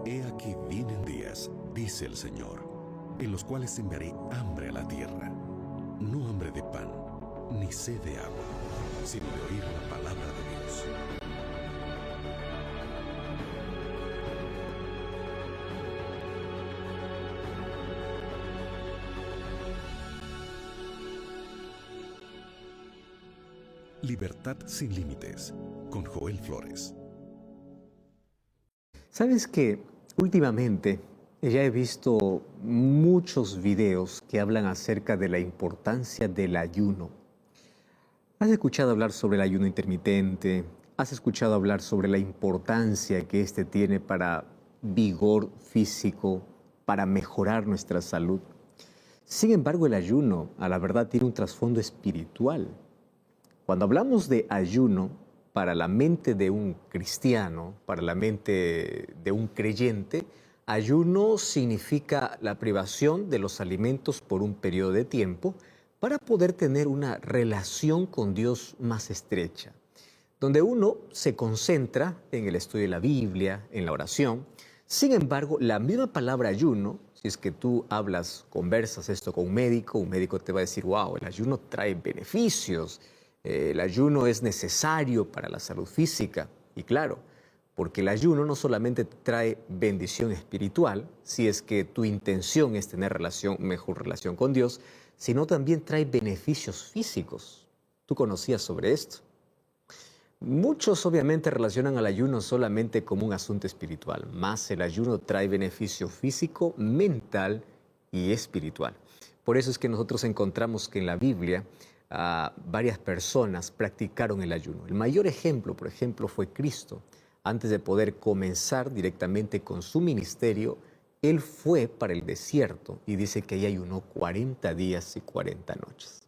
He aquí vienen días, dice el Señor, en los cuales enviaré hambre a la tierra, no hambre de pan, ni sed de agua, sino de oír la palabra de Dios. Libertad sin límites, con Joel Flores. ¿Sabes que últimamente ya he visto muchos videos que hablan acerca de la importancia del ayuno? ¿Has escuchado hablar sobre el ayuno intermitente? ¿Has escuchado hablar sobre la importancia que este tiene para vigor físico, para mejorar nuestra salud? Sin embargo, el ayuno, a la verdad, tiene un trasfondo espiritual. Cuando hablamos de ayuno, para la mente de un cristiano, para la mente de un creyente, ayuno significa la privación de los alimentos por un periodo de tiempo para poder tener una relación con Dios más estrecha, donde uno se concentra en el estudio de la Biblia, en la oración. Sin embargo, la misma palabra ayuno, si es que tú conversas esto con un médico te va a decir, wow, el ayuno trae beneficios. El ayuno es necesario para la salud física. Y claro, porque el ayuno no solamente trae bendición espiritual, si es que tu intención es tener mejor relación con Dios, sino también trae beneficios físicos. ¿Tú conocías sobre esto? Muchos obviamente relacionan al ayuno solamente como un asunto espiritual, más el ayuno trae beneficio físico, mental y espiritual. Por eso es que nosotros encontramos que en la Biblia varias personas practicaron el ayuno. El mayor ejemplo, por ejemplo, fue Cristo. Antes de poder comenzar directamente con su ministerio, Él fue para el desierto y dice que ahí ayunó 40 días y 40 noches.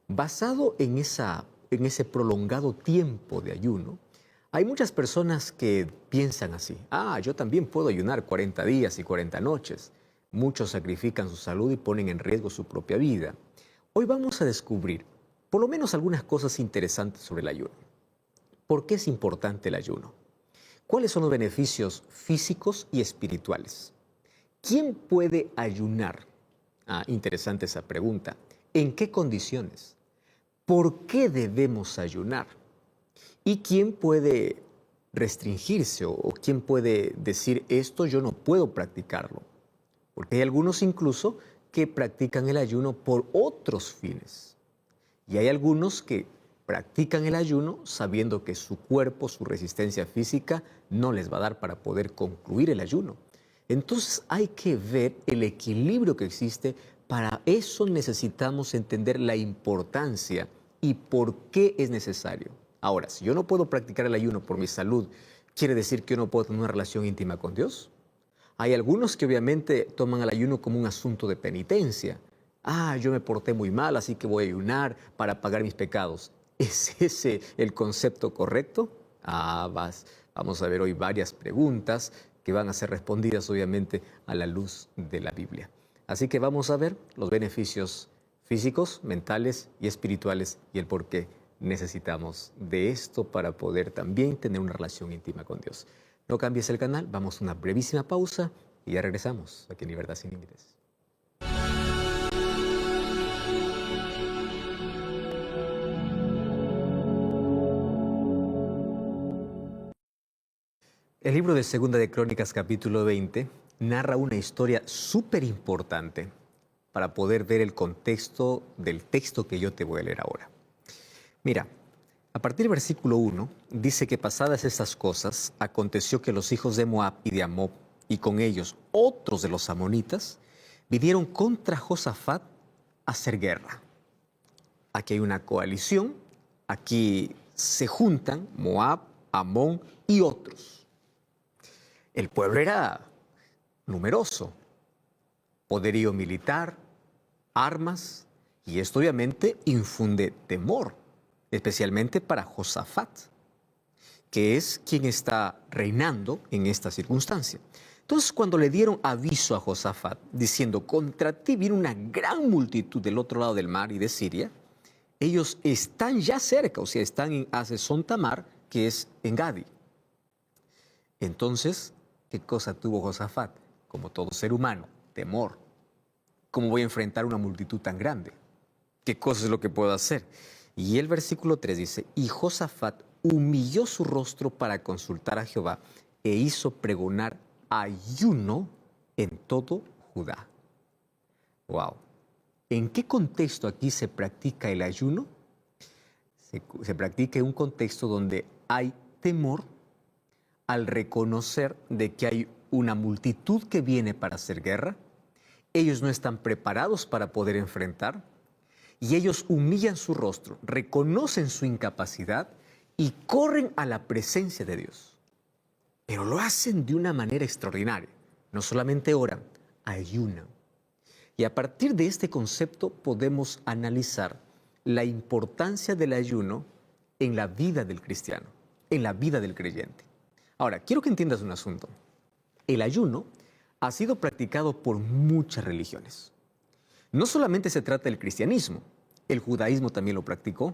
Basado en ese prolongado tiempo de ayuno, hay muchas personas que piensan así, yo también puedo ayunar 40 días y 40 noches. Muchos sacrifican su salud y ponen en riesgo su propia vida. Hoy vamos a descubrir por lo menos algunas cosas interesantes sobre el ayuno. ¿Por qué es importante el ayuno? ¿Cuáles son los beneficios físicos y espirituales? ¿Quién puede ayunar? Interesante esa pregunta. ¿En qué condiciones? ¿Por qué debemos ayunar? ¿Y quién puede restringirse o quién puede decir esto yo no puedo practicarlo? Porque hay algunos incluso que practican el ayuno por otros fines. Y hay algunos que practican el ayuno sabiendo que su cuerpo, su resistencia física, no les va a dar para poder concluir el ayuno. Entonces hay que ver el equilibrio que existe. Para eso necesitamos entender la importancia y por qué es necesario. Ahora, si yo no puedo practicar el ayuno por mi salud, ¿quiere decir que yo no puedo tener una relación íntima con Dios? Hay algunos que obviamente toman el ayuno como un asunto de penitencia. Yo me porté muy mal, así que voy a ayunar para pagar mis pecados. ¿Es ese el concepto correcto? Vamos a ver hoy varias preguntas que van a ser respondidas obviamente a la luz de la Biblia. Así que vamos a ver los beneficios físicos, mentales y espirituales y el por qué necesitamos de esto para poder también tener una relación íntima con Dios. No cambies el canal, vamos a una brevísima pausa y ya regresamos aquí en Libertad Sin Límites. El libro de Segunda de Crónicas, capítulo 20, narra una historia súper importante para poder ver el contexto del texto que yo te voy a leer ahora. Mira, a partir del versículo 1, dice que pasadas estas cosas, aconteció que los hijos de Moab y de Amón, y con ellos otros de los amonitas, vinieron contra Josafat a hacer guerra. Aquí hay una coalición, aquí se juntan Moab, Amón y otros. El pueblo era numeroso, poderío militar, armas, y esto obviamente infunde temor, especialmente para Josafat, que es quien está reinando en esta circunstancia. Entonces, cuando le dieron aviso a Josafat, diciendo, contra ti viene una gran multitud del otro lado del mar y de Siria, ellos están ya cerca, o sea, están en Hazezón Tamar, que es en Gadi. Entonces, ¿Qué cosa tuvo Josafat? Como todo ser humano, temor. ¿Cómo voy a enfrentar una multitud tan grande? ¿Qué cosa es lo que puedo hacer? Y el versículo 3 dice, y Josafat humilló su rostro para consultar a Jehová e hizo pregonar ayuno en todo Judá. Wow. ¿En qué contexto aquí se practica el ayuno? Se practica en un contexto donde hay temor al reconocer de que hay una multitud que viene para hacer guerra. Ellos no están preparados para poder enfrentar y ellos humillan su rostro, reconocen su incapacidad y corren a la presencia de Dios. Pero lo hacen de una manera extraordinaria. No solamente oran, ayunan. Y a partir de este concepto podemos analizar la importancia del ayuno en la vida del cristiano, en la vida del creyente. Ahora, quiero que entiendas un asunto. El ayuno ha sido practicado por muchas religiones. No solamente se trata del cristianismo, el judaísmo también lo practicó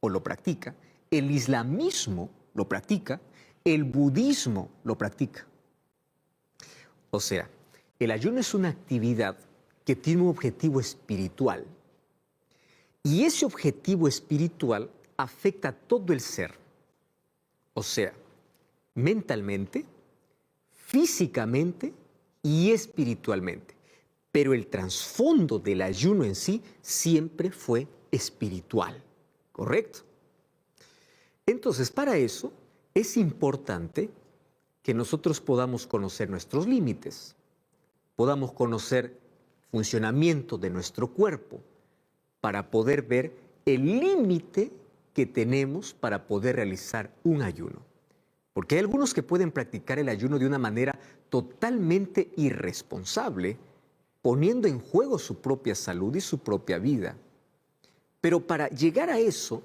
o lo practica, el islamismo lo practica, el budismo lo practica. O sea, el ayuno es una actividad que tiene un objetivo espiritual. Y ese objetivo espiritual afecta a todo el ser. O sea, mentalmente, físicamente y espiritualmente. Pero el trasfondo del ayuno en sí siempre fue espiritual, ¿correcto? Entonces, para eso es importante que nosotros podamos conocer nuestros límites, podamos conocer funcionamiento de nuestro cuerpo para poder ver el límite que tenemos para poder realizar un ayuno. Porque hay algunos que pueden practicar el ayuno de una manera totalmente irresponsable, poniendo en juego su propia salud y su propia vida. Pero para llegar a eso,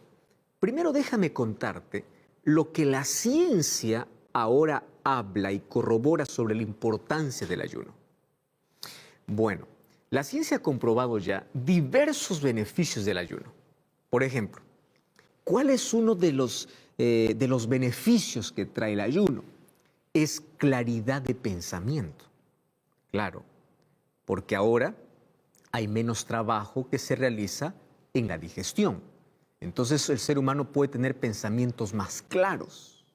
primero déjame contarte lo que la ciencia ahora habla y corrobora sobre la importancia del ayuno. Bueno, la ciencia ha comprobado ya diversos beneficios del ayuno. Por ejemplo, ¿cuál es uno de los beneficios que trae el ayuno? Es claridad de pensamiento. Claro, porque ahora hay menos trabajo que se realiza en la digestión. Entonces el ser humano puede tener pensamientos más claros.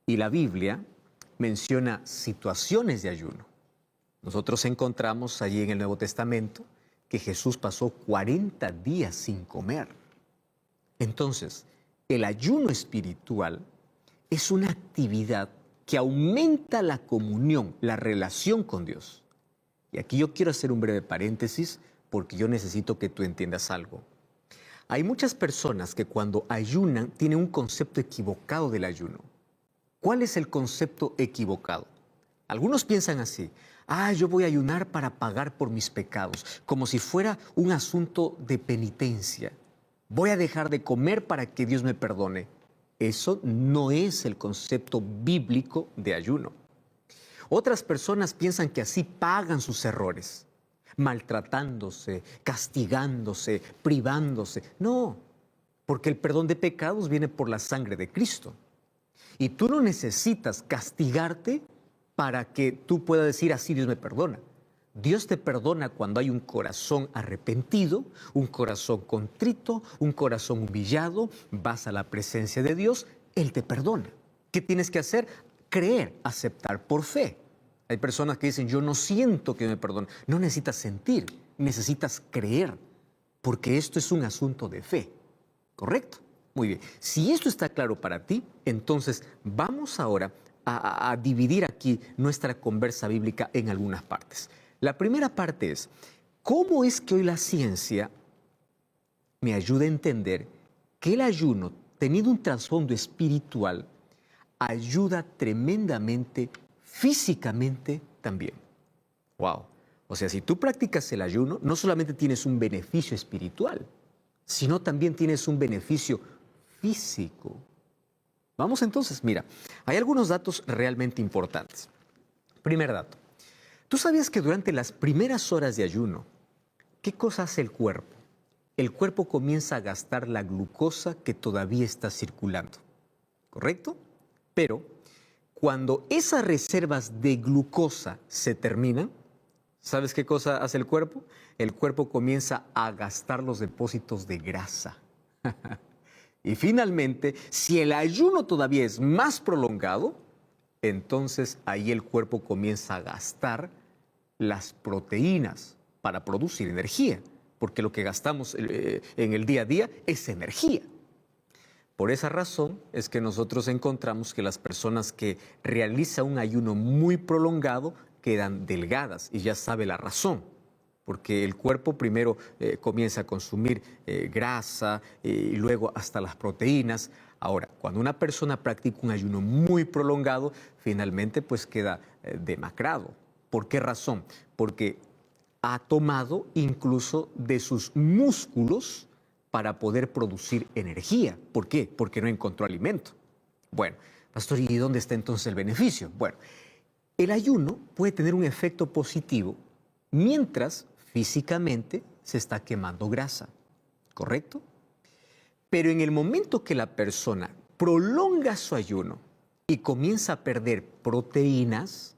Y la Biblia menciona situaciones de ayuno. Nosotros encontramos allí en el Nuevo Testamento que Jesús pasó 40 días sin comer. Entonces, el ayuno espiritual es una actividad que aumenta la comunión, la relación con Dios. Y aquí yo quiero hacer un breve paréntesis porque yo necesito que tú entiendas algo. Hay muchas personas que cuando ayunan tienen un concepto equivocado del ayuno. ¿Cuál es el concepto equivocado? Algunos piensan así: yo voy a ayunar para pagar por mis pecados, como si fuera un asunto de penitencia. Voy a dejar de comer para que Dios me perdone. Eso no es el concepto bíblico de ayuno. Otras personas piensan que así pagan sus errores, maltratándose, castigándose, privándose. No, porque el perdón de pecados viene por la sangre de Cristo. Y tú no necesitas castigarte para que tú puedas decir así Dios me perdona. Dios te perdona cuando hay un corazón arrepentido, un corazón contrito, un corazón humillado, vas a la presencia de Dios, Él te perdona. ¿Qué tienes que hacer? Creer, aceptar por fe. Hay personas que dicen, yo no siento que me perdone. No necesitas sentir, necesitas creer, porque esto es un asunto de fe, ¿correcto? Muy bien, si esto está claro para ti, entonces vamos ahora a dividir aquí nuestra conversa bíblica en algunas partes. La primera parte es, ¿cómo es que hoy la ciencia me ayuda a entender que el ayuno, teniendo un trasfondo espiritual, ayuda tremendamente físicamente también? ¡Wow! O sea, si tú practicas el ayuno, no solamente tienes un beneficio espiritual, sino también tienes un beneficio físico. Vamos entonces, mira, hay algunos datos realmente importantes. Primer dato. ¿Tú sabías que durante las primeras horas de ayuno, qué cosa hace el cuerpo? El cuerpo comienza a gastar la glucosa que todavía está circulando, ¿correcto? Pero cuando esas reservas de glucosa se terminan, ¿sabes qué cosa hace el cuerpo? El cuerpo comienza a gastar los depósitos de grasa. Y finalmente, si el ayuno todavía es más prolongado, entonces ahí el cuerpo comienza a gastar las proteínas para producir energía, porque lo que gastamos en el día a día es energía. Por esa razón es que nosotros encontramos que las personas que realizan un ayuno muy prolongado quedan delgadas, y ya sabe la razón, porque el cuerpo primero comienza a consumir grasa y luego hasta las proteínas. Ahora, cuando una persona practica un ayuno muy prolongado, finalmente pues queda demacrado. ¿Por qué razón? Porque ha tomado incluso de sus músculos para poder producir energía. ¿Por qué? Porque no encontró alimento. Bueno, pastor, ¿y dónde está entonces el beneficio? Bueno, el ayuno puede tener un efecto positivo mientras físicamente se está quemando grasa, ¿correcto? Pero en el momento que la persona prolonga su ayuno y comienza a perder proteínas,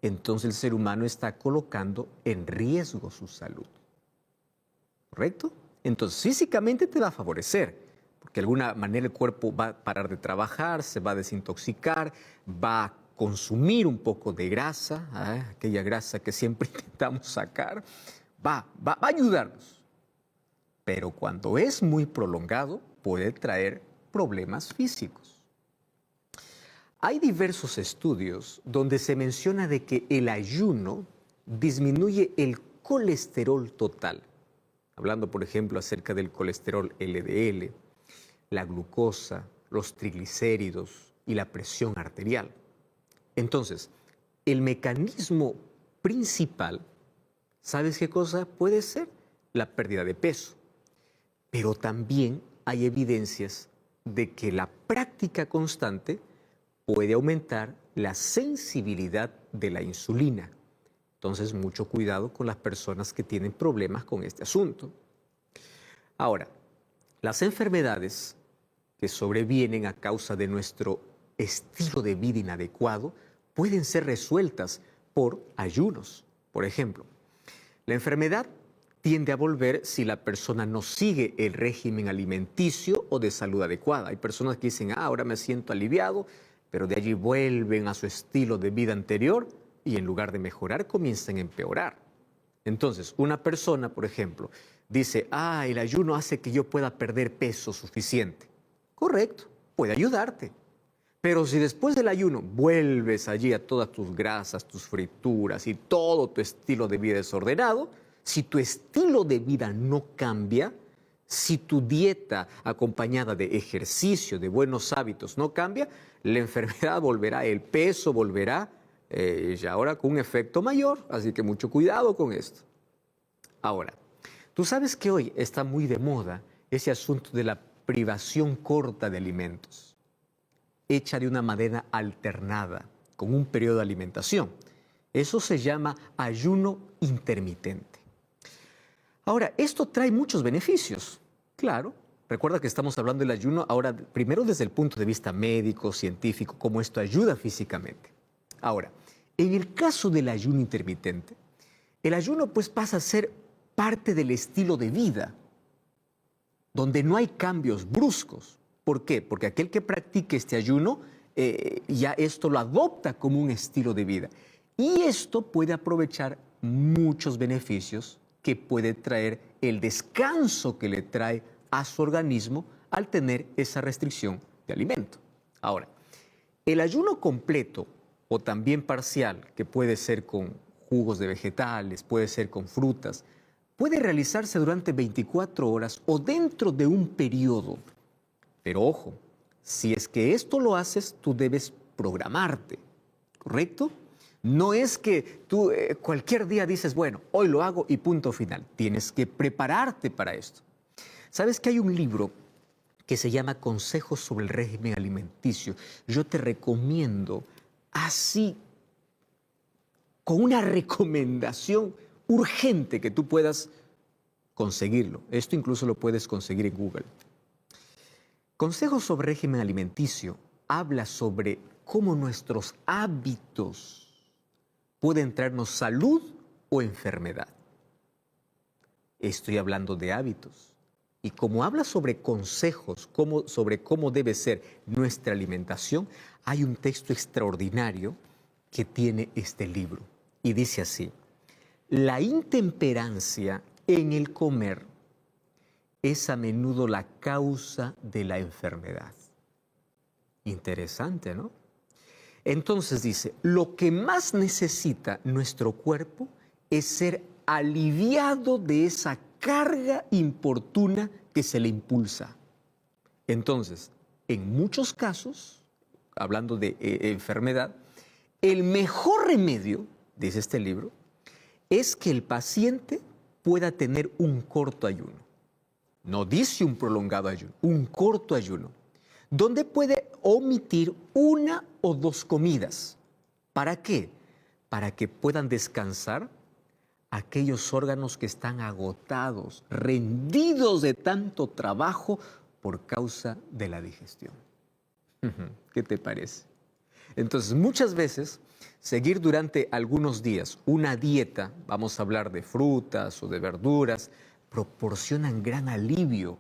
entonces el ser humano está colocando en riesgo su salud, ¿correcto? Entonces físicamente te va a favorecer, porque de alguna manera el cuerpo va a parar de trabajar, se va a desintoxicar, va a consumir un poco de grasa, aquella grasa que siempre intentamos sacar, va a ayudarnos. Pero cuando es muy prolongado, puede traer problemas físicos. Hay diversos estudios donde se menciona de que el ayuno disminuye el colesterol total. Hablando, por ejemplo, acerca del colesterol LDL, la glucosa, los triglicéridos y la presión arterial. Entonces, el mecanismo principal, ¿sabes qué cosa puede ser? La pérdida de peso. Pero también hay evidencias de que la práctica constante puede aumentar la sensibilidad de la insulina. Entonces, mucho cuidado con las personas que tienen problemas con este asunto. Ahora, las enfermedades que sobrevienen a causa de nuestro estilo de vida inadecuado pueden ser resueltas por ayunos. Por ejemplo, la enfermedad tiende a volver si la persona no sigue el régimen alimenticio o de salud adecuada. Hay personas que dicen, ahora me siento aliviado, pero de allí vuelven a su estilo de vida anterior y en lugar de mejorar comienzan a empeorar. Entonces, una persona, por ejemplo, dice, el ayuno hace que yo pueda perder peso suficiente. Correcto, puede ayudarte. Pero si después del ayuno vuelves allí a todas tus grasas, tus frituras y todo tu estilo de vida desordenado, si tu estilo de vida no cambia, si tu dieta acompañada de ejercicio, de buenos hábitos no cambia, la enfermedad volverá, el peso volverá, y ahora con un efecto mayor, así que mucho cuidado con esto. Ahora, tú sabes que hoy está muy de moda ese asunto de la privación corta de alimentos, hecha de una manera alternada, con un periodo de alimentación. Eso se llama ayuno intermitente. Ahora, esto trae muchos beneficios, claro. Recuerda que estamos hablando del ayuno ahora, primero desde el punto de vista médico, científico, cómo esto ayuda físicamente. Ahora, en el caso del ayuno intermitente, el ayuno pues pasa a ser parte del estilo de vida, donde no hay cambios bruscos. ¿Por qué? Porque aquel que practique este ayuno ya esto lo adopta como un estilo de vida. Y esto puede aprovechar muchos beneficios que puede traer el descanso que le trae a su organismo al tener esa restricción de alimento. Ahora, el ayuno completo o también parcial, que puede ser con jugos de vegetales, puede ser con frutas, puede realizarse durante 24 horas o dentro de un periodo. Pero ojo, si es que esto lo haces, tú debes programarte, ¿correcto? No es que tú cualquier día dices, bueno, hoy lo hago y punto final. Tienes que prepararte para esto. ¿Sabes que hay un libro que se llama Consejos sobre el régimen alimenticio? Yo te recomiendo así, con una recomendación urgente que tú puedas conseguirlo. Esto incluso lo puedes conseguir en Google. Consejos sobre régimen alimenticio habla sobre cómo nuestros hábitos pueden traernos salud o enfermedad. Estoy hablando de hábitos. Y como habla sobre consejos, sobre cómo debe ser nuestra alimentación, hay un texto extraordinario que tiene este libro. Y dice así: la intemperancia en el comer es a menudo la causa de la enfermedad. Interesante, ¿no? Entonces dice, lo que más necesita nuestro cuerpo es ser aliviado de esa carga importuna que se le impulsa. Entonces, en muchos casos, hablando de enfermedad, el mejor remedio, dice este libro, es que el paciente pueda tener un corto ayuno. No dice un prolongado ayuno, un corto ayuno, donde puede omitir 1 o 2 comidas. ¿Para qué? Para que puedan descansar aquellos órganos que están agotados, rendidos de tanto trabajo por causa de la digestión. ¿Qué te parece? Entonces, muchas veces, seguir durante algunos días una dieta, vamos a hablar de frutas o de verduras, proporcionan gran alivio,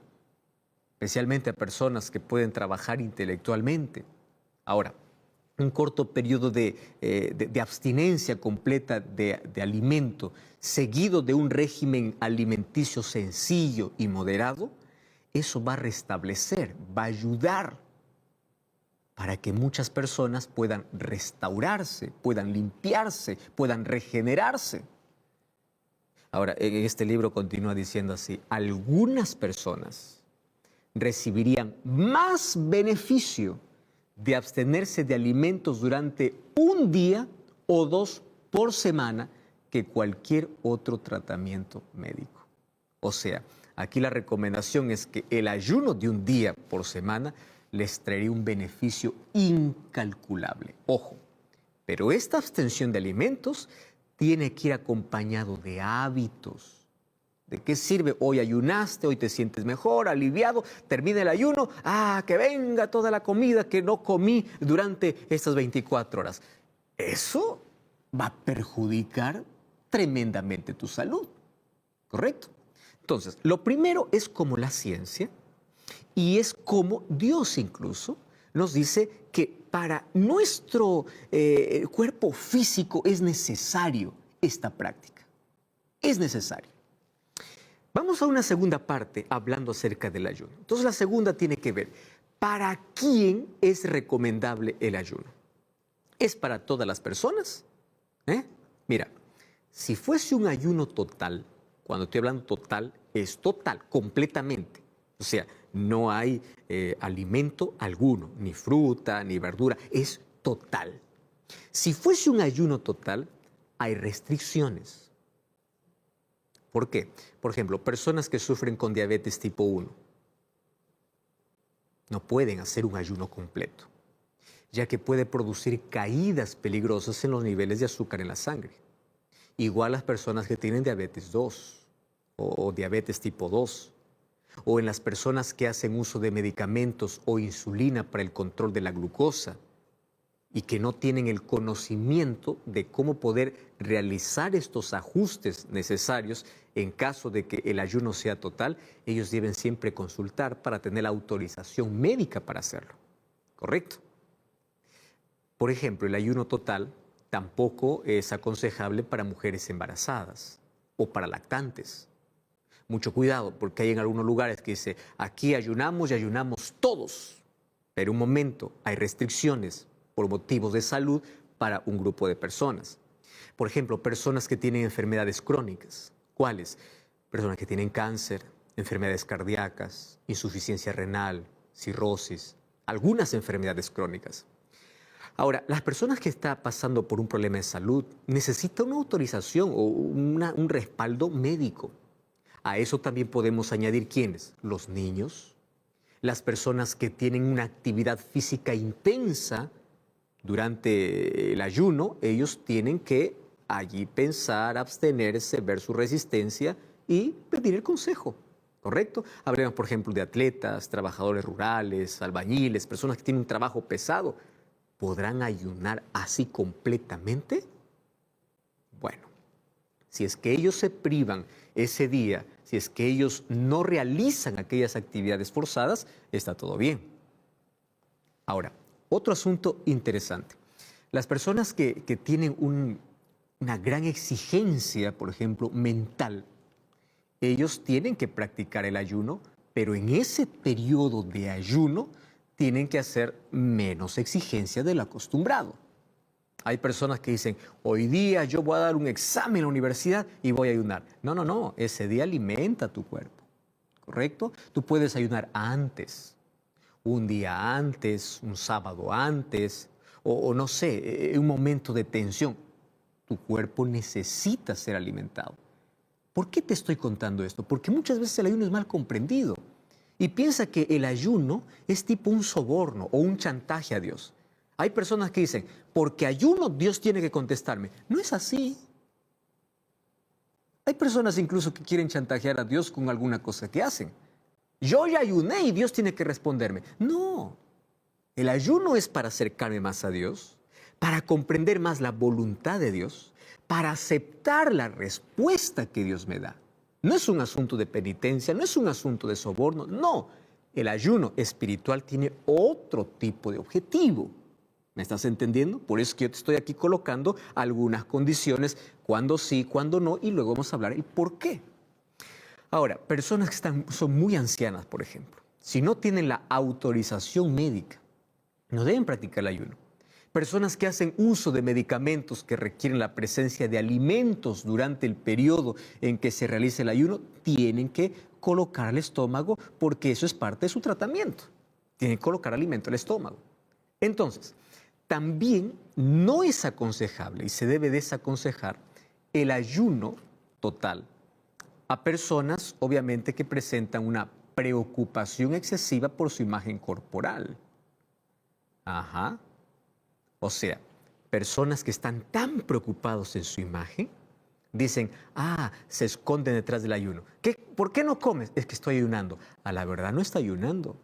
especialmente a personas que pueden trabajar intelectualmente. Ahora, un corto periodo de abstinencia completa de alimento, seguido de un régimen alimenticio sencillo y moderado, eso va a restablecer, va a ayudar para que muchas personas puedan restaurarse, puedan limpiarse, puedan regenerarse. Ahora, en este libro continúa diciendo así: algunas personas recibirían más beneficio de abstenerse de alimentos durante 1 día o 2 por semana que cualquier otro tratamiento médico. O sea, aquí la recomendación es que el ayuno de 1 día por semana les traería un beneficio incalculable. Ojo, pero esta abstención de alimentos tiene que ir acompañado de hábitos. ¿De qué sirve? Hoy ayunaste, hoy te sientes mejor, aliviado, termina el ayuno, que venga toda la comida que no comí durante estas 24 horas. Eso va a perjudicar tremendamente tu salud, ¿correcto? Entonces, lo primero es como la ciencia y es como Dios incluso nos dice que para nuestro cuerpo físico es necesario esta práctica. Es necesario. Vamos a una segunda parte hablando acerca del ayuno. Entonces la segunda tiene que ver, ¿para quién es recomendable el ayuno? ¿Es para todas las personas? Mira, si fuese un ayuno total, cuando estoy hablando total, es total, completamente. O sea, no hay alimento alguno, ni fruta, ni verdura, es total. Si fuese un ayuno total, hay restricciones. ¿Por qué? Por ejemplo, personas que sufren con diabetes tipo 1 no pueden hacer un ayuno completo, ya que puede producir caídas peligrosas en los niveles de azúcar en la sangre. Igual las personas que tienen diabetes 2 o diabetes tipo 2, o en las personas que hacen uso de medicamentos o insulina para el control de la glucosa y que no tienen el conocimiento de cómo poder realizar estos ajustes necesarios en caso de que el ayuno sea total, ellos deben siempre consultar para tener la autorización médica para hacerlo. ¿Correcto? Por ejemplo, el ayuno total tampoco es aconsejable para mujeres embarazadas o para lactantes. Mucho cuidado, porque hay en algunos lugares que dice, aquí ayunamos y ayunamos todos, pero un momento, hay restricciones por motivos de salud para un grupo de personas. Por ejemplo, personas que tienen enfermedades crónicas. ¿Cuáles? Personas que tienen cáncer, enfermedades cardíacas, insuficiencia renal, cirrosis, algunas enfermedades crónicas. Ahora, las personas que están pasando por un problema de salud necesitan una autorización o un respaldo médico. A eso también podemos añadir ¿quiénes? Los niños, las personas que tienen una actividad física intensa durante el ayuno, ellos tienen que allí pensar, abstenerse, ver su resistencia y pedir el consejo, ¿correcto? Hablemos, por ejemplo, de atletas, trabajadores rurales, albañiles, personas que tienen un trabajo pesado. ¿podrán ayunar así completamente? Bueno, si es que ellos se privan ese día, si es que ellos no realizan aquellas actividades forzadas, está todo bien. Ahora, otro asunto interesante. Las personas que tienen una gran exigencia, por ejemplo, mental, ellos tienen que practicar el ayuno, pero en ese periodo de ayuno tienen que hacer menos exigencia de lo acostumbrado. Hay personas que dicen, hoy día yo voy a dar un examen en la universidad y voy a ayunar. No, no, no, ese día alimenta tu cuerpo, ¿correcto? Tú puedes ayunar antes, un día antes, un sábado antes, o no sé, un momento de tensión. Tu cuerpo necesita ser alimentado. ¿Por qué te estoy contando esto? Porque muchas veces el ayuno es mal comprendido y piensa que el ayuno es tipo un soborno o un chantaje a Dios. Hay personas que dicen, porque ayuno Dios tiene que contestarme. No es así. Hay personas incluso que quieren chantajear a Dios con alguna cosa que hacen. Yo ya ayuné y Dios tiene que responderme. No, el ayuno es para acercarme más a Dios, para comprender más la voluntad de Dios, para aceptar la respuesta que Dios me da. No es un asunto de penitencia, no es un asunto de soborno, no. El ayuno espiritual tiene otro tipo de objetivo. ¿Me estás entendiendo? Por eso es que yo te estoy aquí colocando algunas condiciones, cuándo sí, cuándo no, y luego vamos a hablar el por qué. Ahora, personas que son muy ancianas, por ejemplo, si no tienen la autorización médica, no deben practicar el ayuno. Personas que hacen uso de medicamentos que requieren la presencia de alimentos durante el periodo en que se realiza el ayuno, tienen que colocar al estómago porque eso es parte de su tratamiento. Tienen que colocar alimento al estómago. Entonces, también no es aconsejable y se debe desaconsejar el ayuno total a personas, obviamente, que presentan una preocupación excesiva por su imagen corporal. Ajá. O sea, personas que están tan preocupados en su imagen, dicen, se esconden detrás del ayuno. ¿Por qué no comes? Es que estoy ayunando. A la verdad no está ayunando.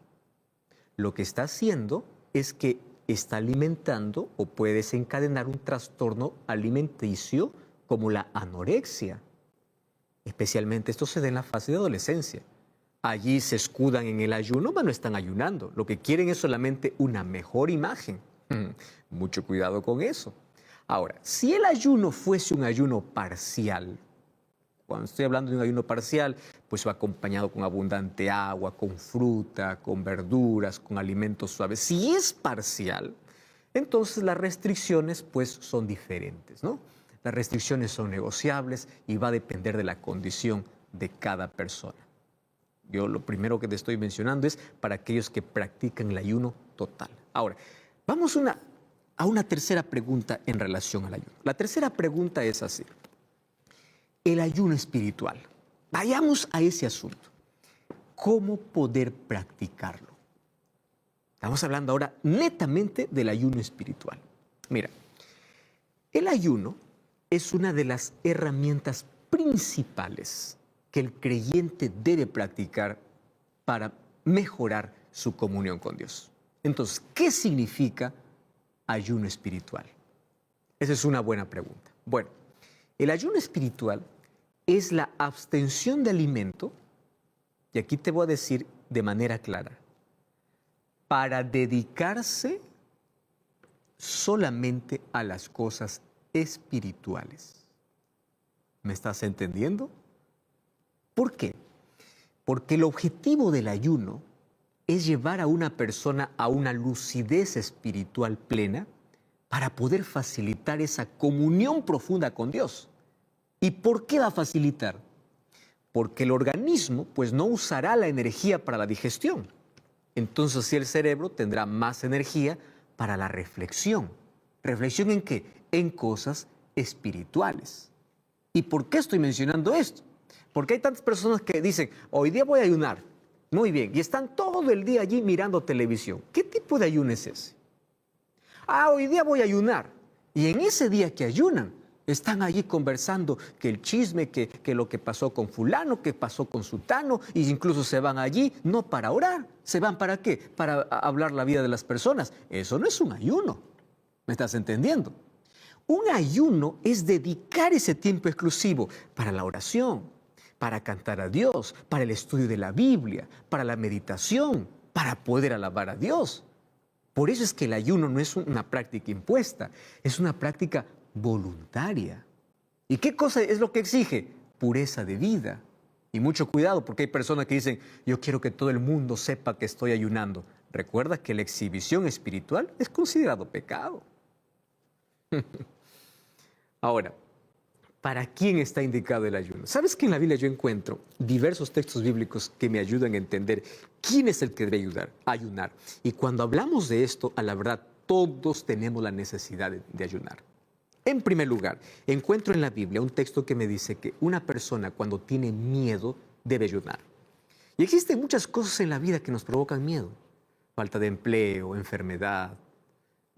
Lo que está haciendo es que está alimentando o puede desencadenar un trastorno alimenticio como la anorexia. Especialmente esto se da en la fase de adolescencia. Allí se escudan en el ayuno, pero no están ayunando. Lo que quieren es solamente una mejor imagen. Mucho cuidado con eso. Ahora, si el ayuno fuese un ayuno parcial, cuando estoy hablando de un ayuno parcial, pues va acompañado con abundante agua, con fruta, con verduras, con alimentos suaves. Si es parcial, entonces las restricciones pues son diferentes, ¿no? Las restricciones son negociables y va a depender de la condición de cada persona. Yo lo primero que te estoy mencionando es para aquellos que practican el ayuno total. Ahora, vamos a una tercera pregunta en relación al ayuno. La tercera pregunta es así. El ayuno espiritual. Vayamos a ese asunto. ¿Cómo poder practicarlo? Estamos hablando ahora netamente del ayuno espiritual. Mira, el ayuno es una de las herramientas principales que el creyente debe practicar para mejorar su comunión con Dios. Entonces, ¿qué significa ayuno espiritual? Esa es una buena pregunta. Bueno, el ayuno espiritual es la abstención de alimento, y aquí te voy a decir de manera clara, para dedicarse solamente a las cosas espirituales. ¿Me estás entendiendo? ¿Por qué? Porque el objetivo del ayuno es llevar a una persona a una lucidez espiritual plena para poder facilitar esa comunión profunda con Dios. ¿Y por qué va a facilitar? Porque el organismo pues no usará la energía para la digestión. Entonces sí, el cerebro tendrá más energía para la reflexión. ¿Reflexión en qué? En cosas espirituales. ¿Y por qué estoy mencionando esto? Porque hay tantas personas que dicen, hoy día voy a ayunar. Muy bien, y están todo el día allí mirando televisión. ¿Qué tipo de ayuno es ese? Hoy día voy a ayunar. Y en ese día que ayunan, están allí conversando que el chisme, que lo que pasó con fulano, que pasó con sutano, e incluso se van allí, no para orar, se van ¿para qué? Para hablar la vida de las personas. Eso no es un ayuno. ¿Me estás entendiendo? Un ayuno es dedicar ese tiempo exclusivo para la oración, para cantar a Dios, para el estudio de la Biblia, para la meditación, para poder alabar a Dios. Por eso es que el ayuno no es una práctica impuesta, es una práctica voluntaria. ¿Y qué cosa es lo que exige? Pureza de vida. Y mucho cuidado, porque hay personas que dicen, yo quiero que todo el mundo sepa que estoy ayunando. Recuerda que la exhibición espiritual es considerado pecado. Ahora, ¿para quién está indicado el ayuno? ¿Sabes que en la Biblia yo encuentro diversos textos bíblicos que me ayudan a entender quién es el que debe ayunar? Y cuando hablamos de esto, a la verdad, todos tenemos la necesidad de ayunar. En primer lugar, encuentro en la Biblia un texto que me dice que una persona cuando tiene miedo debe ayunar. Y existen muchas cosas en la vida que nos provocan miedo. Falta de empleo, enfermedad.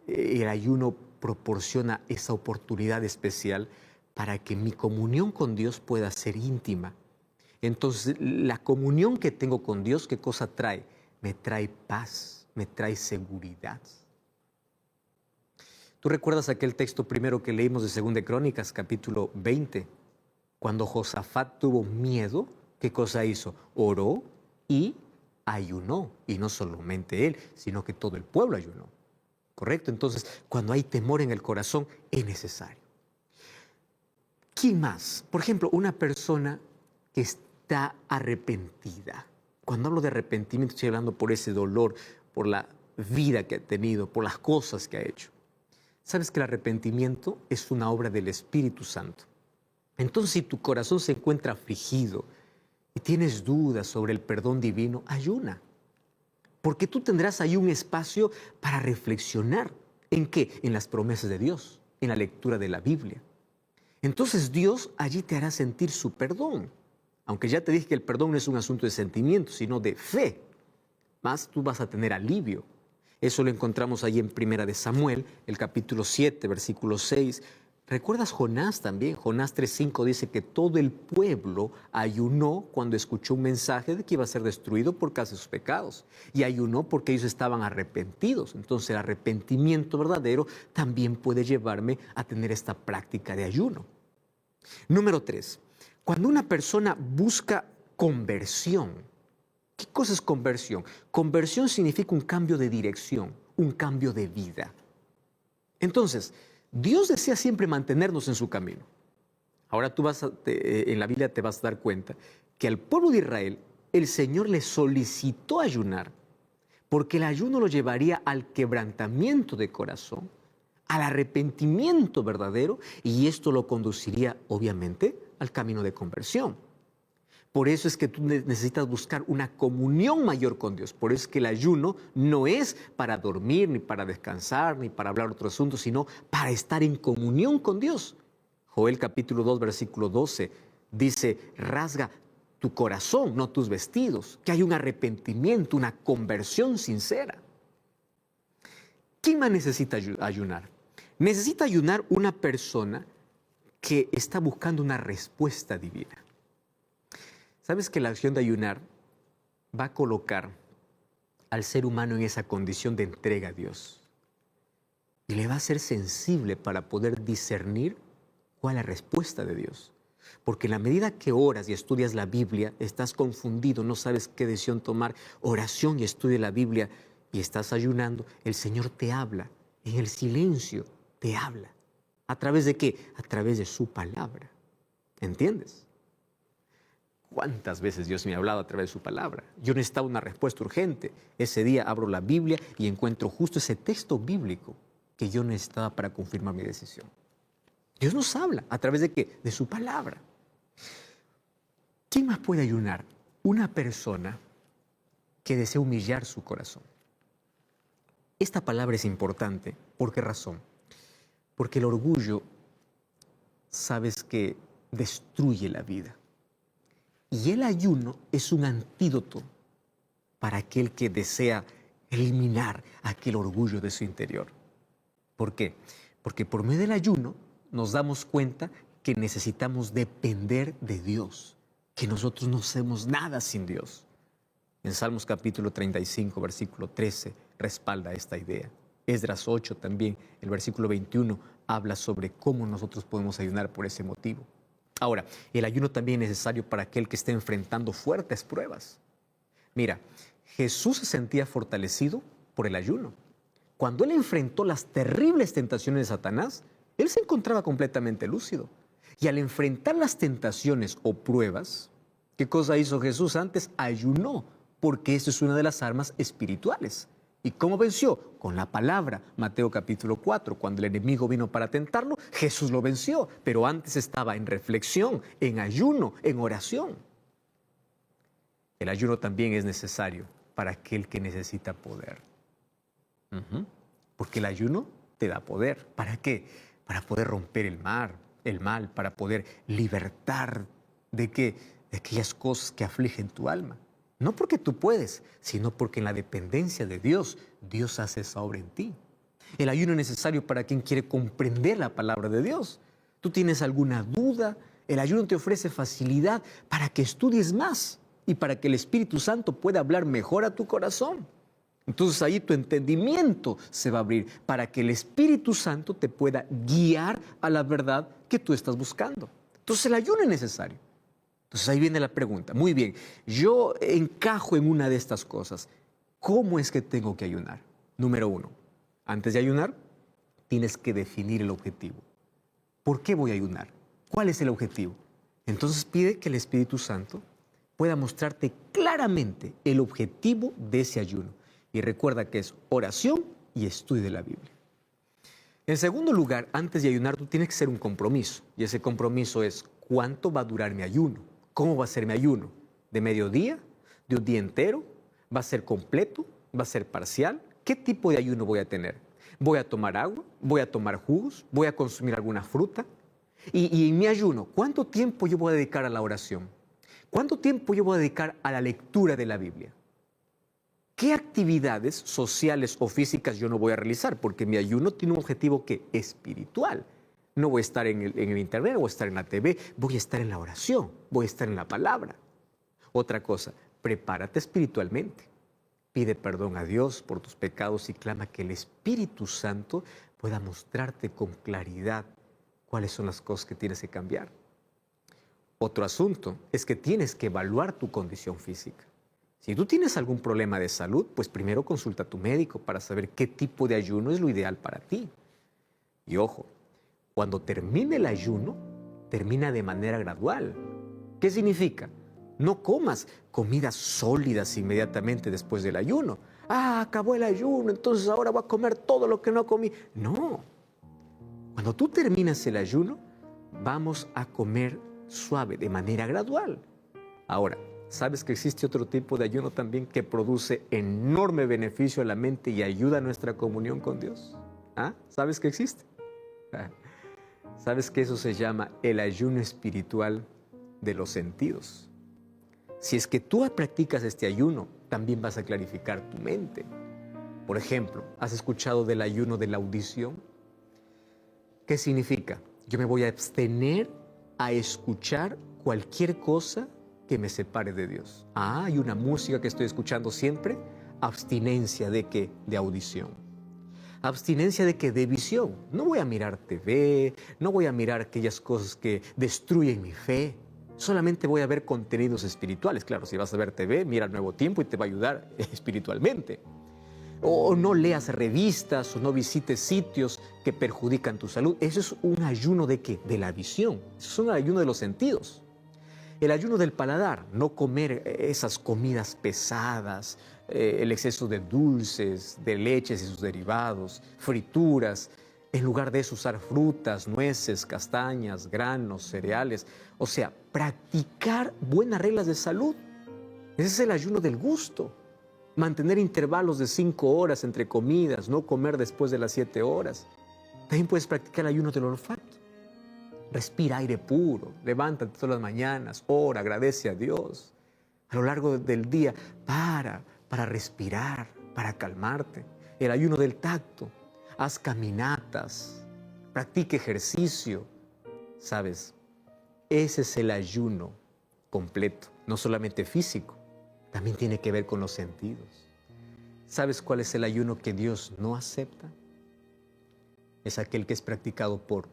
El ayuno proporciona esa oportunidad especial para que mi comunión con Dios pueda ser íntima. Entonces, la comunión que tengo con Dios, ¿qué cosa trae? Me trae paz, me trae seguridad. ¿Tú recuerdas aquel texto primero que leímos de 2 de Crónicas, capítulo 20? Cuando Josafat tuvo miedo, ¿qué cosa hizo? Oró y ayunó. Y no solamente él, sino que todo el pueblo ayunó. ¿Correcto? Entonces, cuando hay temor en el corazón, es necesario. ¿Quién más? Por ejemplo, una persona que está arrepentida. Cuando hablo de arrepentimiento, estoy hablando por ese dolor, por la vida que ha tenido, por las cosas que ha hecho. ¿Sabes que el arrepentimiento es una obra del Espíritu Santo? Entonces, si tu corazón se encuentra afligido y tienes dudas sobre el perdón divino, ayuna. Porque tú tendrás ahí un espacio para reflexionar. ¿En qué? En las promesas de Dios, en la lectura de la Biblia. Entonces Dios allí te hará sentir su perdón. Aunque ya te dije que el perdón no es un asunto de sentimiento, sino de fe. Más tú vas a tener alivio. Eso lo encontramos ahí en 1 de Samuel, el capítulo 7, versículo 6. ¿Recuerdas Jonás también? Jonás 3:5 dice que todo el pueblo ayunó cuando escuchó un mensaje de que iba a ser destruido por causa de sus pecados. Y ayunó porque ellos estaban arrepentidos. Entonces el arrepentimiento verdadero también puede llevarme a tener esta práctica de ayuno. Número 3. Cuando una persona busca conversión. ¿Qué cosa es conversión? Conversión significa un cambio de dirección, un cambio de vida. Entonces, Dios desea siempre mantenernos en su camino. Ahora tú en la Biblia te vas a dar cuenta que al pueblo de Israel el Señor le solicitó ayunar porque el ayuno lo llevaría al quebrantamiento de corazón, al arrepentimiento verdadero y esto lo conduciría obviamente al camino de conversión. Por eso es que tú necesitas buscar una comunión mayor con Dios. Por eso es que el ayuno no es para dormir, ni para descansar, ni para hablar otro asunto, sino para estar en comunión con Dios. Joel capítulo 2, versículo 12 dice, rasga tu corazón, no tus vestidos, que hay un arrepentimiento, una conversión sincera. ¿Quién más necesita ayunar? Necesita ayunar una persona que está buscando una respuesta divina. ¿Sabes que la acción de ayunar va a colocar al ser humano en esa condición de entrega a Dios? Y le va a ser sensible para poder discernir cuál es la respuesta de Dios. Porque en la medida que oras y estudias la Biblia, estás confundido, no sabes qué decisión tomar, oración y estudia la Biblia y estás ayunando, el Señor te habla, en el silencio te habla. ¿A través de qué? A través de su palabra. ¿Entiendes? ¿Cuántas veces Dios me ha hablado a través de su palabra? Yo necesitaba una respuesta urgente. Ese día abro la Biblia y encuentro justo ese texto bíblico que yo necesitaba para confirmar mi decisión. Dios nos habla a través de ¿qué? De su palabra. ¿Quién más puede ayunar? Una persona que desea humillar su corazón. Esta palabra es importante. ¿Por qué razón? Porque el orgullo, sabes que destruye la vida. Y el ayuno es un antídoto para aquel que desea eliminar aquel orgullo de su interior. ¿Por qué? Porque por medio del ayuno nos damos cuenta que necesitamos depender de Dios, que nosotros no hacemos nada sin Dios. En Salmos capítulo 35, versículo 13, respalda esta idea. Esdras 8 también, el versículo 21, habla sobre cómo nosotros podemos ayunar por ese motivo. Ahora, el ayuno también es necesario para aquel que esté enfrentando fuertes pruebas. Mira, Jesús se sentía fortalecido por el ayuno. Cuando él enfrentó las terribles tentaciones de Satanás, él se encontraba completamente lúcido. Y al enfrentar las tentaciones o pruebas, ¿qué cosa hizo Jesús antes? Ayunó, porque eso es una de las armas espirituales. ¿Y cómo venció? Con la palabra. Mateo capítulo 4, cuando el enemigo vino para tentarlo, Jesús lo venció, pero antes estaba en reflexión, en ayuno, en oración. El ayuno también es necesario para aquel que necesita poder. Porque el ayuno te da poder. ¿Para qué? Para poder romper el mal, para poder libertar de aquellas cosas que afligen tu alma. No porque tú puedes, sino porque en la dependencia de Dios, Dios hace esa obra en ti. El ayuno es necesario para quien quiere comprender la palabra de Dios. Tú tienes alguna duda, el ayuno te ofrece facilidad para que estudies más y para que el Espíritu Santo pueda hablar mejor a tu corazón. Entonces ahí tu entendimiento se va a abrir para que el Espíritu Santo te pueda guiar a la verdad que tú estás buscando. Entonces el ayuno es necesario. Entonces ahí viene la pregunta. Muy bien, yo encajo en una de estas cosas. ¿Cómo es que tengo que ayunar? Número 1, antes de ayunar, tienes que definir el objetivo. ¿Por qué voy a ayunar? ¿Cuál es el objetivo? Entonces pide que el Espíritu Santo pueda mostrarte claramente el objetivo de ese ayuno. Y recuerda que es oración y estudio de la Biblia. En segundo lugar, antes de ayunar, tú tienes que hacer un compromiso. Y ese compromiso es, ¿cuánto va a durar mi ayuno? ¿Cómo va a ser mi ayuno? ¿De mediodía? ¿De un día entero? ¿Va a ser completo? ¿Va a ser parcial? ¿Qué tipo de ayuno voy a tener? ¿Voy a tomar agua? ¿Voy a tomar jugos? ¿Voy a consumir alguna fruta? Y en mi ayuno, ¿cuánto tiempo yo voy a dedicar a la oración? ¿Cuánto tiempo yo voy a dedicar a la lectura de la Biblia? ¿Qué actividades sociales o físicas yo no voy a realizar? Porque mi ayuno tiene un objetivo que es espiritual. No voy a estar en el internet, voy a estar en la TV, voy a estar en la oración, voy a estar en la palabra. Otra cosa, prepárate espiritualmente. Pide perdón a Dios por tus pecados y clama que el Espíritu Santo pueda mostrarte con claridad cuáles son las cosas que tienes que cambiar. Otro asunto es que tienes que evaluar tu condición física. Si tú tienes algún problema de salud, pues primero consulta a tu médico para saber qué tipo de ayuno es lo ideal para ti. Y ojo, cuando termine el ayuno, termina de manera gradual. ¿Qué significa? No comas comidas sólidas inmediatamente después del ayuno. Acabó el ayuno, entonces ahora voy a comer todo lo que no comí. No. Cuando tú terminas el ayuno, vamos a comer suave, de manera gradual. Ahora, ¿sabes que existe otro tipo de ayuno también que produce enorme beneficio a la mente y ayuda a nuestra comunión con Dios? ¿Sabes que existe? ¿Sabes que eso se llama el ayuno espiritual de los sentidos? Si es que tú practicas este ayuno, también vas a clarificar tu mente. Por ejemplo, ¿has escuchado del ayuno de la audición? ¿Qué significa? Yo me voy a abstener a escuchar cualquier cosa que me separe de Dios. Hay una música que estoy escuchando siempre. Abstinencia ¿de qué? De audición. Abstinencia ¿de qué? De visión. No voy a mirar TV, no voy a mirar aquellas cosas que destruyen mi fe. Solamente voy a ver contenidos espirituales. Claro, si vas a ver TV, mira el Nuevo Tiempo y te va a ayudar espiritualmente. O no leas revistas o no visites sitios que perjudican tu salud. Eso es un ayuno ¿de qué? De la visión. Eso es un ayuno de los sentidos. El ayuno del paladar, no comer esas comidas pesadas, el exceso de dulces, de leches y sus derivados, frituras. En lugar de eso, usar frutas, nueces, castañas, granos, cereales. O sea, practicar buenas reglas de salud. Ese es el ayuno del gusto. Mantener intervalos de 5 horas entre comidas, no comer después de las 7 horas. También puedes practicar el ayuno del olfato. Respira aire puro, levántate todas las mañanas, ora, agradece a Dios. A lo largo del día, para respirar, para calmarte. El ayuno del tacto, haz caminatas, practique ejercicio. ¿Sabes? Ese es el ayuno completo, no solamente físico, también tiene que ver con los sentidos. ¿Sabes cuál es el ayuno que Dios no acepta? Es aquel que es practicado por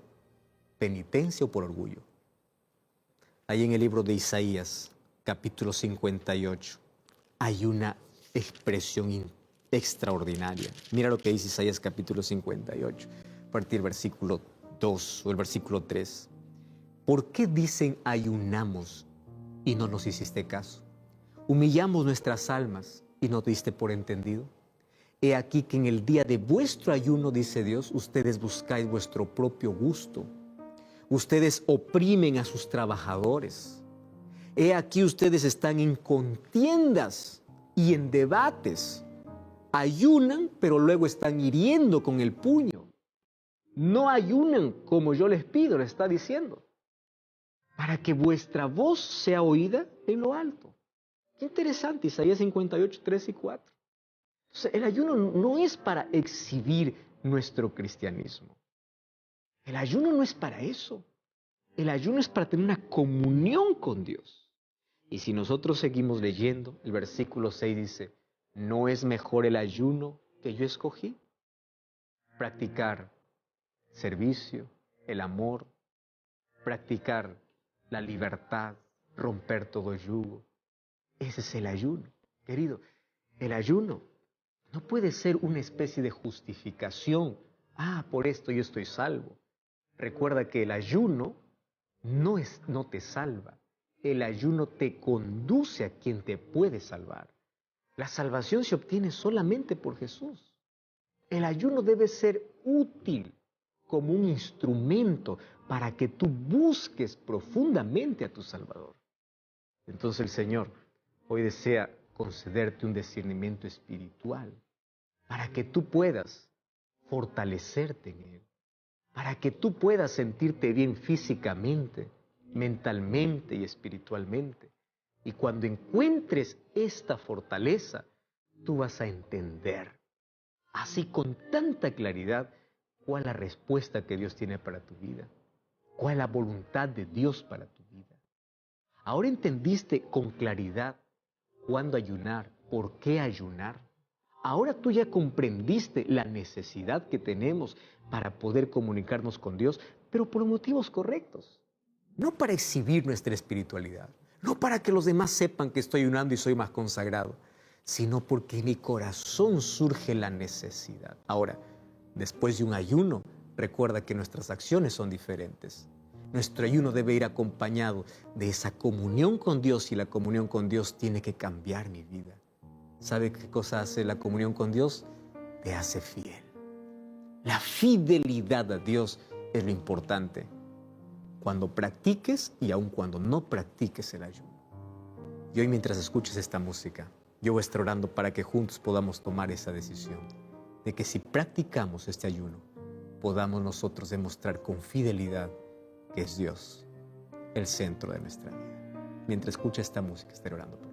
penitencia o por orgullo. Ahí en el libro de Isaías, capítulo 58, hay una expresión extraordinaria. Mira lo que dice Isaías capítulo 58, a partir del versículo 2 o el versículo 3. ¿Por qué dicen ayunamos y no nos hiciste caso? Humillamos nuestras almas y no te diste por entendido. He aquí que en el día de vuestro ayuno, dice Dios, ustedes buscáis vuestro propio gusto. Ustedes oprimen a sus trabajadores. He aquí ustedes están en contiendas y en debates. Ayunan, pero luego están hiriendo con el puño. No ayunan como yo les pido, le está diciendo, para que vuestra voz sea oída en lo alto. Qué interesante, Isaías 58, 3 y 4. Entonces, el ayuno no es para exhibir nuestro cristianismo. El ayuno no es para eso. El ayuno es para tener una comunión con Dios. Y si nosotros seguimos leyendo, el versículo 6 dice, ¿no es mejor el ayuno que yo escogí? Practicar servicio, el amor, practicar la libertad, romper todo yugo. Ese es el ayuno. Querido, el ayuno no puede ser una especie de justificación. Por esto yo estoy salvo. Recuerda que el ayuno no te salva. El ayuno te conduce a quien te puede salvar. La salvación se obtiene solamente por Jesús. El ayuno debe ser útil como un instrumento para que tú busques profundamente a tu Salvador. Entonces el Señor hoy desea concederte un discernimiento espiritual para que tú puedas fortalecerte en Él, para que tú puedas sentirte bien físicamente, mentalmente y espiritualmente. Y cuando encuentres esta fortaleza, tú vas a entender, así con tanta claridad, cuál es la respuesta que Dios tiene para tu vida, cuál es la voluntad de Dios para tu vida. Ahora entendiste con claridad cuándo ayunar, por qué ayunar. Ahora tú ya comprendiste la necesidad que tenemos para poder comunicarnos con Dios, pero por motivos correctos. No para exhibir nuestra espiritualidad, no para que los demás sepan que estoy ayunando y soy más consagrado, sino porque en mi corazón surge la necesidad. Ahora, después de un ayuno, recuerda que nuestras acciones son diferentes. Nuestro ayuno debe ir acompañado de esa comunión con Dios y la comunión con Dios tiene que cambiar mi vida. ¿Sabe qué cosa hace la comunión con Dios? Te hace fiel. La fidelidad a Dios es lo importante. Cuando practiques y aun cuando no practiques el ayuno. Y hoy mientras escuches esta música, yo voy a estar orando para que juntos podamos tomar esa decisión. De que si practicamos este ayuno, podamos nosotros demostrar con fidelidad que es Dios el centro de nuestra vida. Mientras escucha esta música, estaré orando por ti.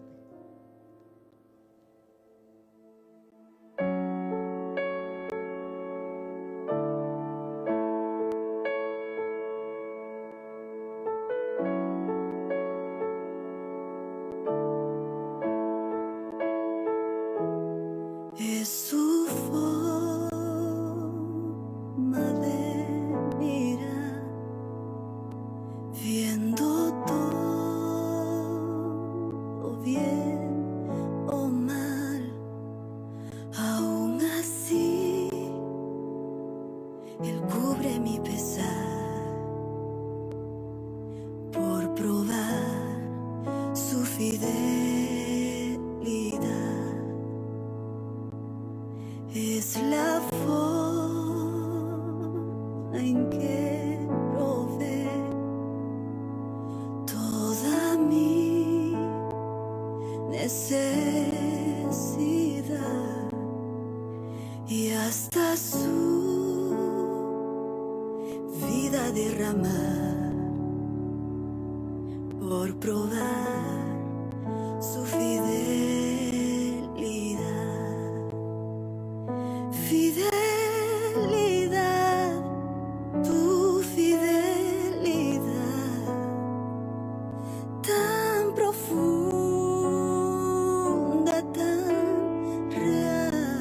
Es su forma de mirar, viendo todo bien o mal. Aún así, Él cubre mi pesar por probar su fidelidad. Es la forma en que provee toda mi necesidad y hasta su vida derramar por probar su fidelidad. Fidelidad, tu fidelidad, tan profunda, tan real.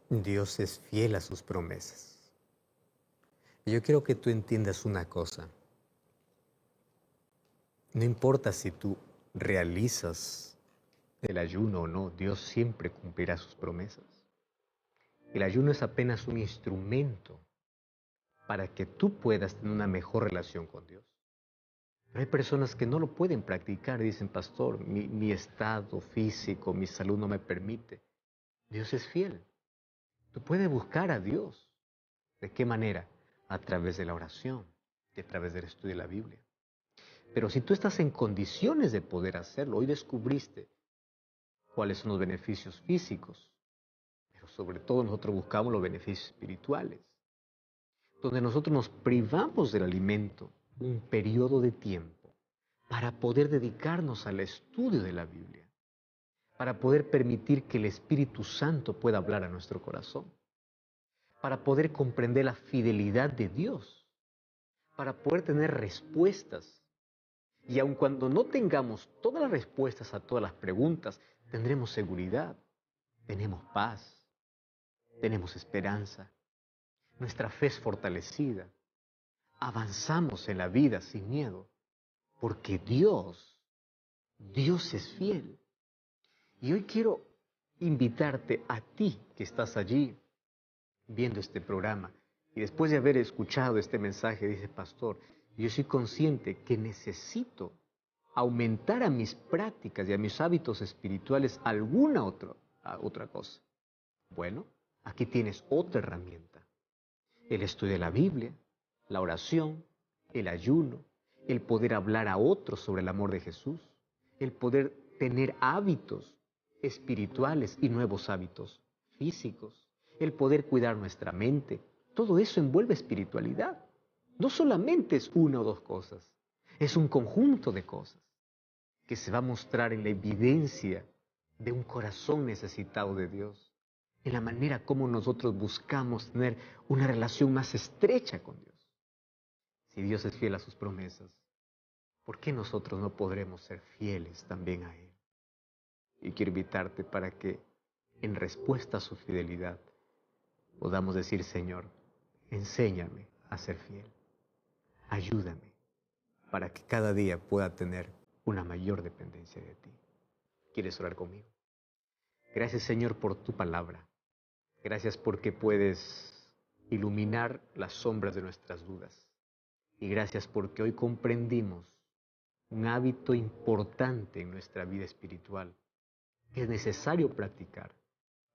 Dios es fiel a sus promesas. Y yo quiero que tú entiendas una cosa. No importa si tú realizas el ayuno o no, Dios siempre cumplirá sus promesas. El ayuno es apenas un instrumento para que tú puedas tener una mejor relación con Dios. Pero hay personas que no lo pueden practicar y dicen, pastor, mi estado físico, mi salud no me permite. Dios es fiel. Tú puedes buscar a Dios. ¿De qué manera? A través de la oración y a través del estudio de la Biblia. Pero si tú estás en condiciones de poder hacerlo, hoy descubriste cuáles son los beneficios físicos, pero sobre todo nosotros buscamos los beneficios espirituales, donde nosotros nos privamos del alimento un periodo de tiempo para poder dedicarnos al estudio de la Biblia, para poder permitir que el Espíritu Santo pueda hablar a nuestro corazón, para poder comprender la fidelidad de Dios, para poder tener respuestas. Y aun cuando no tengamos todas las respuestas a todas las preguntas, tendremos seguridad, tenemos paz, tenemos esperanza, nuestra fe es fortalecida, avanzamos en la vida sin miedo, porque Dios es fiel. Y hoy quiero invitarte a ti que estás allí viendo este programa y después de haber escuchado este mensaje, dice, pastor, yo soy consciente que necesito aumentar a mis prácticas y a mis hábitos espirituales alguna otra cosa. Bueno, aquí tienes otra herramienta. El estudio de la Biblia, la oración, el ayuno, el poder hablar a otros sobre el amor de Jesús, el poder tener hábitos espirituales y nuevos hábitos físicos, el poder cuidar nuestra mente. Todo eso envuelve espiritualidad. No solamente es una o dos cosas, es un conjunto de cosas que se va a mostrar en la evidencia de un corazón necesitado de Dios, en la manera como nosotros buscamos tener una relación más estrecha con Dios. Si Dios es fiel a sus promesas, ¿por qué nosotros no podremos ser fieles también a Él? Y quiero invitarte para que, en respuesta a su fidelidad, podamos decir, Señor, enséñame a ser fiel. Ayúdame para que cada día pueda tener una mayor dependencia de ti. ¿Quieres orar conmigo? Gracias, Señor, por tu palabra. Gracias porque puedes iluminar las sombras de nuestras dudas. Y gracias porque hoy comprendimos un hábito importante en nuestra vida espiritual que es necesario practicar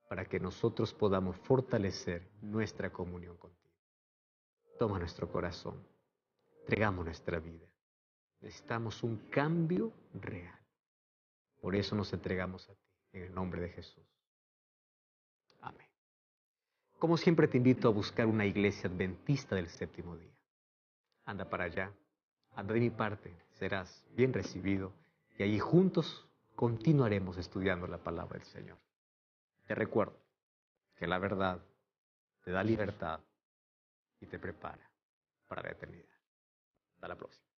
para que nosotros podamos fortalecer nuestra comunión contigo. Toma nuestro corazón, entregamos nuestra vida. Necesitamos un cambio real. Por eso nos entregamos a ti, en el nombre de Jesús. Amén. Como siempre te invito a buscar una iglesia adventista del séptimo día. Anda para allá, anda de mi parte, serás bien recibido y allí juntos continuaremos estudiando la palabra del Señor. Te recuerdo que la verdad te da libertad y te prepara para la eternidad. Hasta la próxima.